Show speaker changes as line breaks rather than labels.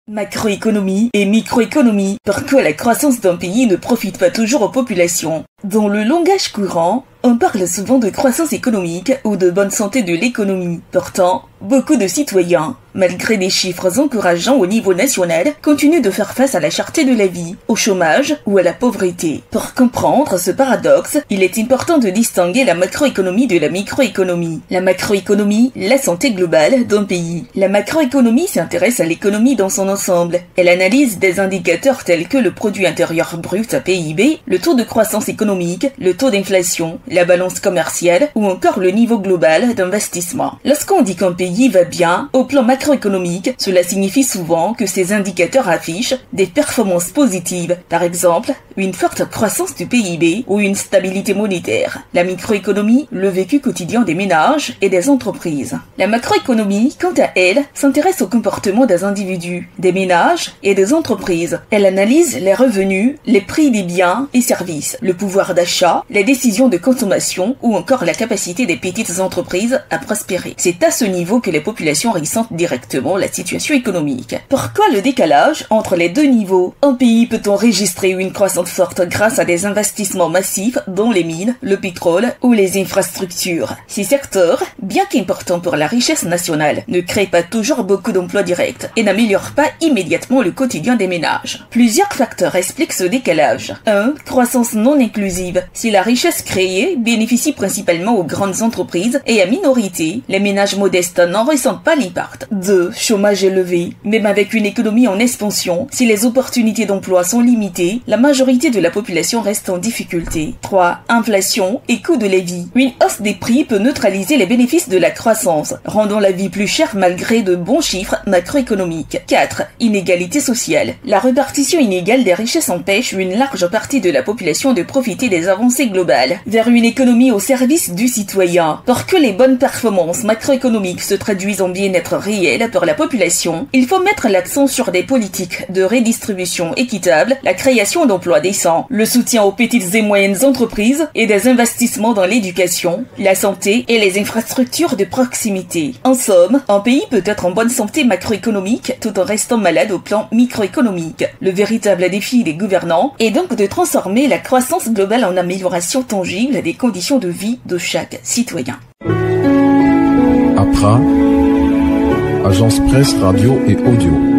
Macroéconomie et microéconomie, pourquoi la croissance d'un pays ne profite pas toujours aux populations. Dans le langage courant, on parle souvent de croissance économique ou de bonne santé de l'économie. Pourtant, beaucoup de citoyens, malgré des chiffres encourageants au niveau national, continuent de faire face à la cherté de la vie, au chômage ou à la pauvreté. Pour comprendre ce paradoxe, il est important de distinguer la macroéconomie de la microéconomie. La macroéconomie, la santé globale d'un pays. La macroéconomie s'intéresse à l'économie dans son ensemble. Elle analyse des indicateurs tels que le produit intérieur brut (PIB), le taux de croissance économique, le taux d'inflation, la balance commerciale ou encore le niveau global d'investissement. Lorsqu'on dit qu'un pays va bien, au plan macroéconomique, cela signifie souvent que ces indicateurs affichent des performances positives, par exemple une forte croissance du PIB ou une stabilité monétaire. La microéconomie, le vécu quotidien des ménages et des entreprises. La macroéconomie, quant à elle, s'intéresse au comportement des individus, des ménages et des entreprises. Elle analyse les revenus, les prix des biens et services, le pouvoir d'achat, les décisions de consommation ou encore la capacité des petites entreprises à prospérer. C'est à ce niveau que les populations ressentent directement la situation économique. Pourquoi le décalage entre les deux niveaux? Un pays peut enregistrer une croissance forte grâce à des investissements massifs dans les mines, le pétrole ou les infrastructures. Ces secteurs, bien qu'importants pour la richesse nationale, ne créent pas toujours beaucoup d'emplois directs et n'améliorent pas immédiatement le quotidien des ménages. Plusieurs facteurs expliquent ce décalage. 1. Croissance non inclusive. Si la richesse créée bénéficie principalement aux grandes entreprises et à minorité, les ménages modestes n'en ressentent pas l'impact. 2. Chômage élevé. Même avec une économie en expansion, si les opportunités d'emploi sont limitées, la majorité de la population reste en difficulté. 3. Inflation et coût de la vie. Une hausse des prix peut neutraliser les bénéfices de la croissance, rendant la vie plus chère malgré de bons chiffres macroéconomiques. 4. Inégalité sociale. La répartition inégale des richesses empêche une large partie de la population de profiter des avancées globales vers une économie au service du citoyen. Pour que les bonnes performances macroéconomiques se traduisent en bien-être réel pour la population, il faut mettre l'accent sur des politiques de redistribution équitable, la création d'emplois décents, le soutien aux petites et moyennes entreprises et des investissements dans l'éducation, la santé et les infrastructures de proximité. En somme, un pays peut être en bonne santé macroéconomique tout en restant malade au plan microéconomique. Le véritable défi des gouvernants est donc de transformer la croissance globale en amélioration tangible des conditions de vie de chaque citoyen.
APRA, Agence Presse, Radio et Audio.